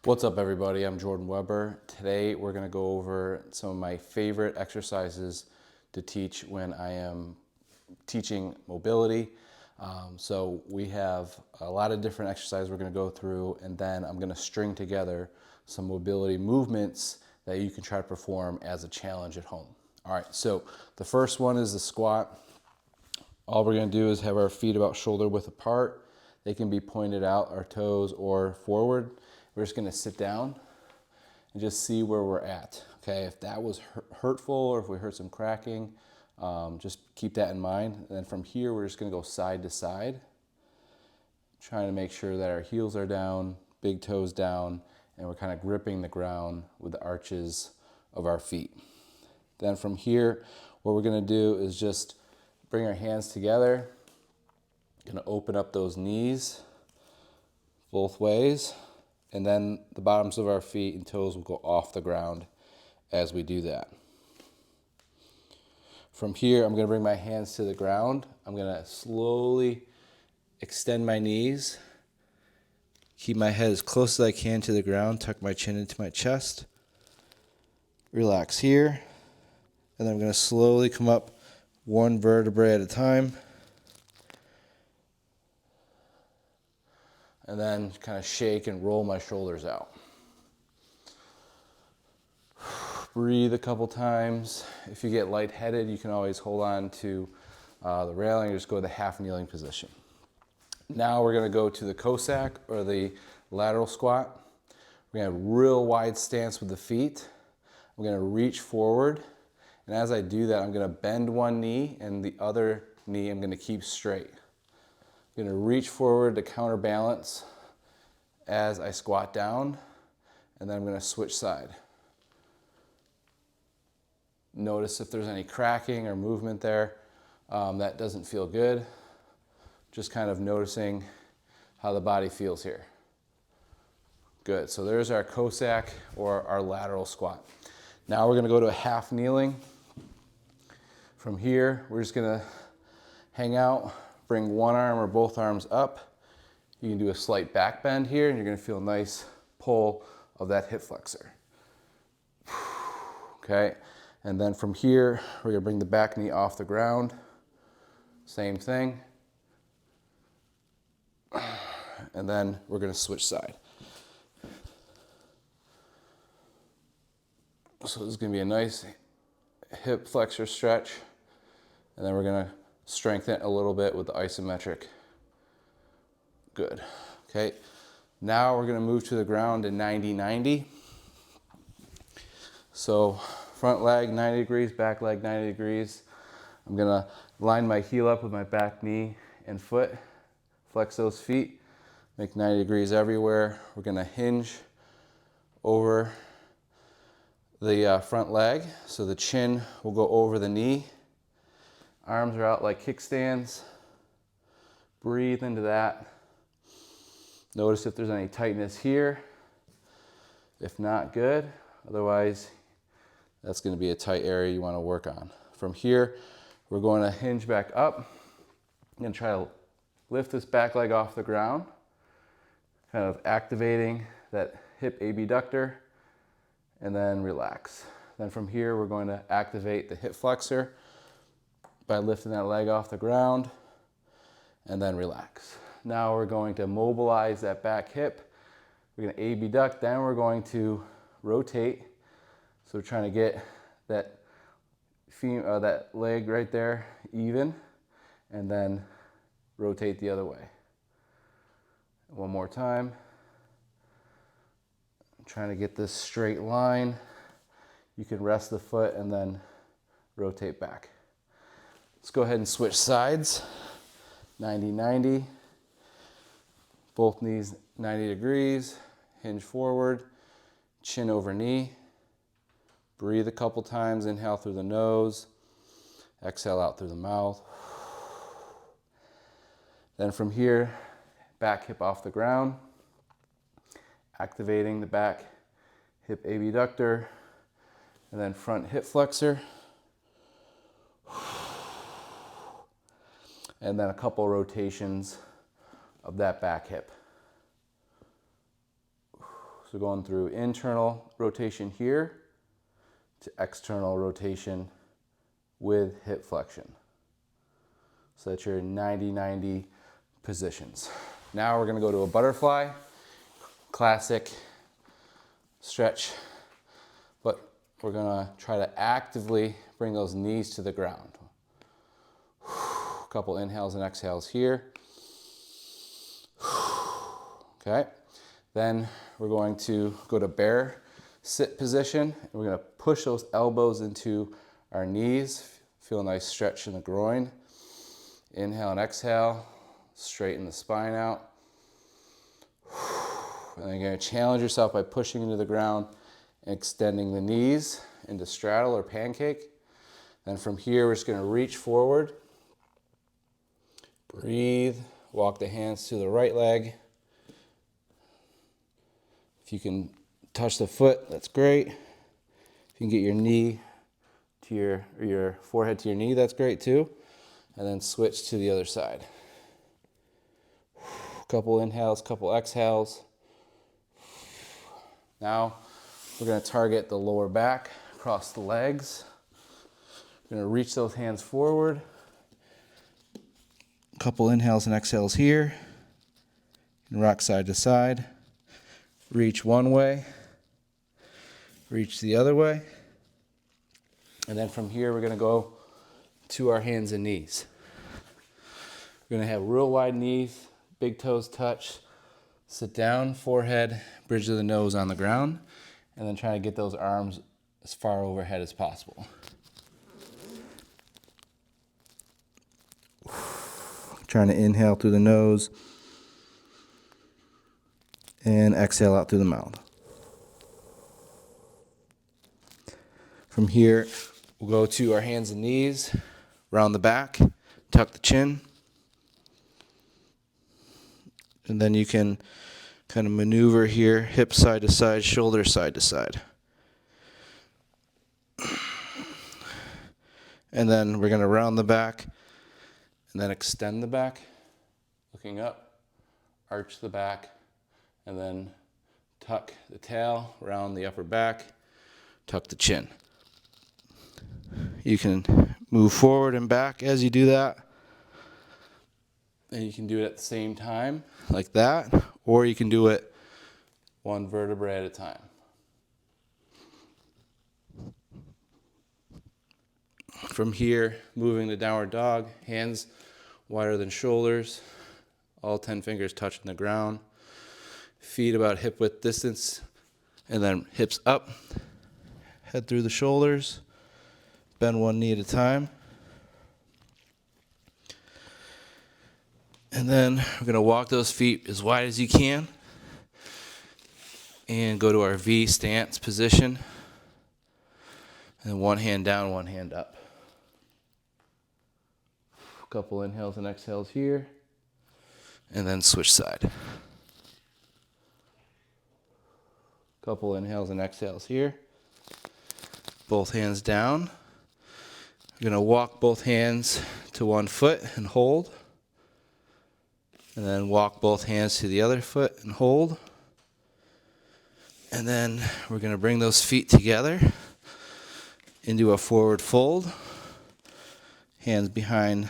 What's up, everybody? I'm Jordan Weber. Today we're going to go over some of my favorite exercises to teach when I am teaching mobility. So we have a lot of different exercises we're going to go through, and then I'm going to string together some mobility movements that you can try to perform as a challenge at home. All right, so the first one is the squat. All we're going to do is have our feet about shoulder width apart. They can be pointed out, our toes, or forward. We're just going to sit down and just see where we're at. Okay, if that was hurtful or if we heard some cracking, just keep that in mind. And then from here, we're just going to go side to side, trying to make sure that our heels are down, big toes down, and we're kind of gripping the ground with the arches of our feet. Then from here, what we're going to do is just bring our hands together. Going to open up those knees both ways. And then the bottoms of our feet and toes will go off the ground as we do that. From here, I'm going to bring my hands to the ground. I'm going to slowly extend my knees. Keep my head as close as I can to the ground. Tuck my chin into my chest. Relax here. And then I'm going to slowly come up one vertebrae at a time. And then kind of shake and roll my shoulders out. Breathe a couple times. If you get lightheaded, you can always hold on to the railing or just go to the half kneeling position. Now we're going to go to the Cossack or the lateral squat. We're going to have a real wide stance with the feet. I'm going to reach forward. And as I do that, I'm going to bend one knee and the other knee I'm going to keep straight. I'm going to reach forward to counterbalance as I squat down, and then I'm going to switch side. Notice if there's any cracking or movement there. That doesn't feel good. Just kind of noticing how the body feels here. Good, so there's our Cossack or our lateral squat. Now we're going to go to a half kneeling. From here, we're just going to hang out. Bring one arm or both arms up. You can do a slight back bend here, and you're going to feel a nice pull of that hip flexor. Okay, and then from here, we're going to bring the back knee off the ground. Same thing. And then we're going to switch side. So this is going to be a nice hip flexor stretch, and then we're going to strengthen it a little bit with the isometric. Good. Okay. Now we're going to move to the ground in 90-90. So front leg 90 degrees, back leg 90 degrees. I'm going to line my heel up with my back knee and foot. Flex those feet. Make 90 degrees everywhere. We're going to hinge over the front leg. So the chin will go over the knee. Arms are out like kickstands. Breathe into that. Notice if there's any tightness here. If not, good. Otherwise, that's going to be a tight area you want to work on. From here, we're going to hinge back up. I'm going to try to lift this back leg off the ground, kind of activating that hip abductor, and then relax. Then from here, we're going to activate the hip flexor by lifting that leg off the ground, and then relax. Now we're going to mobilize that back hip. We're going to abduct, then we're going to rotate. So we're trying to get that leg right there even, and then rotate the other way. One more time. I'm trying to get this straight line. You can rest the foot and then rotate back. Let's go ahead and switch sides. 90-90. Both knees 90 degrees. Hinge forward. Chin over knee. Breathe a couple times. Inhale through the nose. Exhale out through the mouth. Then from here, back hip off the ground. Activating the back hip abductor. And then front hip flexor. And then a couple rotations of that back hip. So going through internal rotation here to external rotation with hip flexion. So that's your 90-90 positions. Now we're gonna go to a butterfly, classic stretch, but we're gonna try to actively bring those knees to the ground. A couple inhales and exhales here. Okay, then we're going to go to bear sit position. And we're gonna push those elbows into our knees. Feel a nice stretch in the groin. Inhale and exhale, straighten the spine out. And then you're gonna challenge yourself by pushing into the ground and extending the knees into straddle or pancake. Then from here, we're just gonna reach forward. Breathe, walk the hands to the right leg. If you can touch the foot, that's great. If you can get your knee to your forehead to your knee, that's great too. And then switch to the other side. Couple inhales, couple exhales. Now we're going to target the lower back, across the legs. We're going to reach those hands forward. Couple inhales and exhales here. And rock side to side. Reach one way. Reach the other way. And then from here, we're going to go to our hands and knees. We're going to have real wide knees, big toes touch. Sit down, forehead, bridge of the nose on the ground, and then try to get those arms as far overhead as possible. Trying to inhale through the nose and exhale out through the mouth. From here, we'll go to our hands and knees, round the back, tuck the chin. And then you can kind of maneuver here, hip side to side, shoulder side to side. And then we're going to round the back and then extend the back, looking up, arch the back, and then tuck the tail, round the upper back, tuck the chin. You can move forward and back as you do that. And you can do it at the same time, like that, or you can do it one vertebrae at a time. From here, moving to downward dog, hands wider than shoulders, all 10 fingers touching the ground, feet about hip width distance, and then hips up, head through the shoulders, bend one knee at a time. And then we're going to walk those feet as wide as you can and go to our V stance position. And one hand down, one hand up. A couple inhales and exhales here. And then switch side. Couple inhales and exhales here. Both hands down. We're going to walk both hands to one foot and hold. And then walk both hands to the other foot and hold. And then we're going to bring those feet together into a forward fold. Hands behind.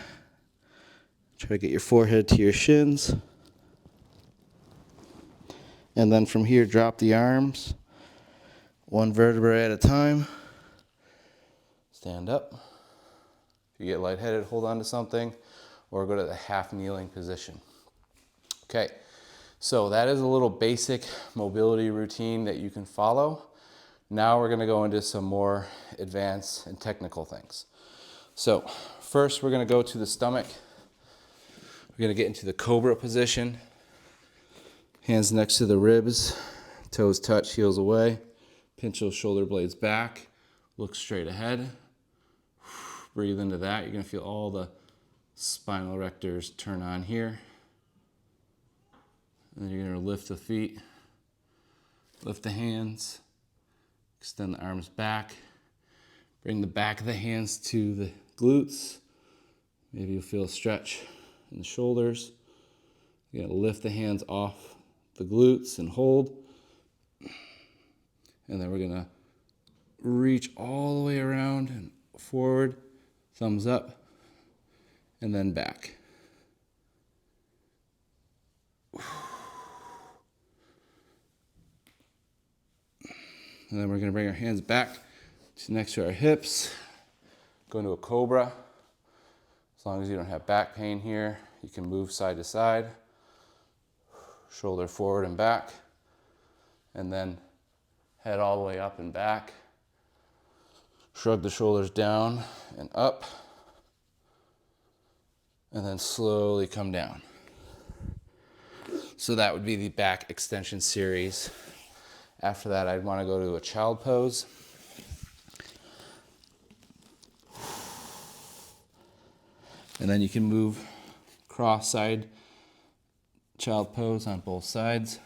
Try to get your forehead to your shins. And then from here, drop the arms. One vertebrae at a time. Stand up. If you get lightheaded, hold on to something. Or go to the half kneeling position. Okay, so that is a little basic mobility routine that you can follow. Now we're going to go into some more advanced and technical things. So first we're going to go to the stomach. We're going to get into the cobra position. Hands next to the ribs, toes touch, heels away. Pinch those shoulder blades back. Look straight ahead. Breathe into that. You're going to feel all the spinal erectors turn on here. And then you're going to lift the feet, lift the hands, extend the arms back, bring the back of the hands to the glutes. Maybe you'll feel a stretch in the shoulders. You're going to lift the hands off the glutes and hold. And then we're gonna reach all the way around and forward, thumbs up, and then back. And then we're gonna bring our hands back to next to our hips, go into a cobra. As long as you don't have back pain here, you can move side to side, shoulder forward and back, and then head all the way up and back. Shrug the shoulders down and up, and then slowly come down. So that would be the back extension series. After that, I'd want to go to a child pose. And then you can move cross-side child pose on both sides.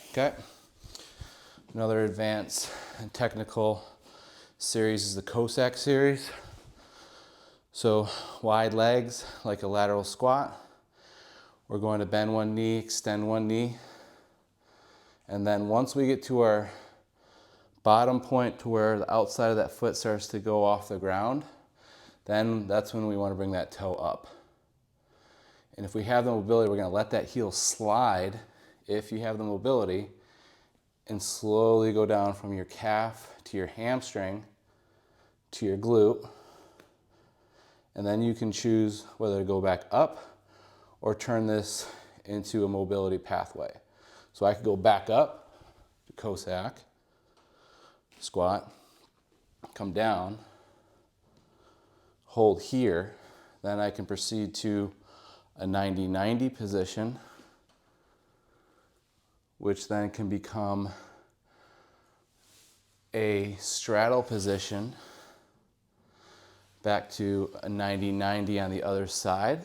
Okay. Another advanced and technical series is the Cossack series. So wide legs like a lateral squat. We're going to bend one knee, extend one knee. And then once we get to our bottom point to where the outside of that foot starts to go off the ground, then that's when we want to bring that toe up. And if we have the mobility, we're going to let that heel slide, if you have the mobility, and slowly go down from your calf to your hamstring to your glute. And then you can choose whether to go back up or turn this into a mobility pathway. So I could go back up to Cossack, squat, come down, hold here, then I can proceed to a 90-90 position, which then can become a straddle position, back to a 90-90 on the other side.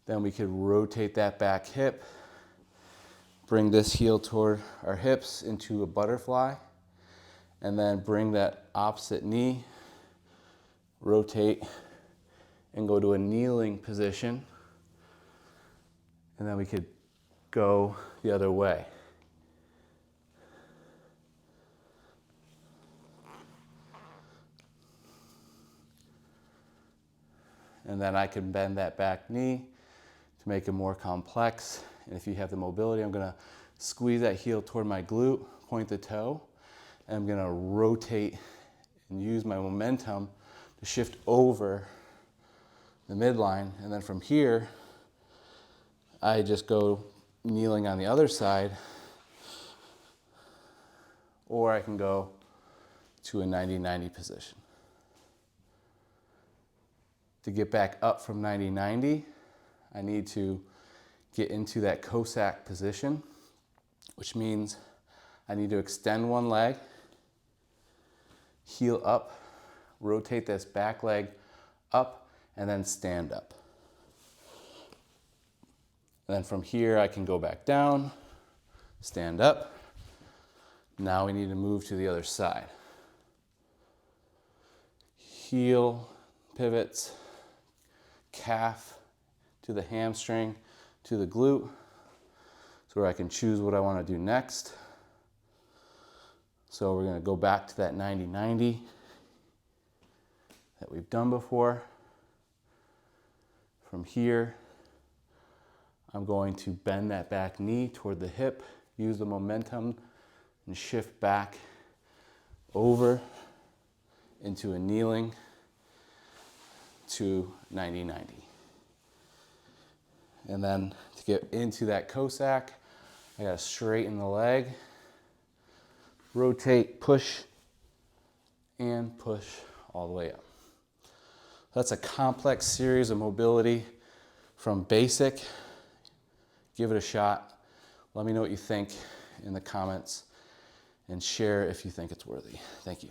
Then we could rotate that back hip, bring this heel toward our hips into a butterfly, and then bring that opposite knee, rotate, and go to a kneeling position. And then we could go the other way. And then I can bend that back knee to make it more complex. And if you have the mobility, I'm gonna squeeze that heel toward my glute, point the toe, and I'm gonna rotate and use my momentum to shift over the midline. And then from here, I just go kneeling on the other side, or I can go to a 90-90 position. To get back up from 90-90, I need to get into that Cossack position, which means I need to extend one leg, heel up, rotate this back leg up, and then stand up. And then from here, I can go back down, stand up. Now we need to move to the other side. Heel pivots, calf to the hamstring, to the glute. So where I can choose what I want to do next. So we're going to go back to that 90-90 that we've done before. From here, I'm going to bend that back knee toward the hip, use the momentum, and shift back over into a kneeling to 90-90. And then to get into that Cossack, I gotta straighten the leg, rotate, push, and push all the way up. That's a complex series of mobility from basic. Give it a shot. Let me know what you think in the comments and share if you think it's worthy. Thank you.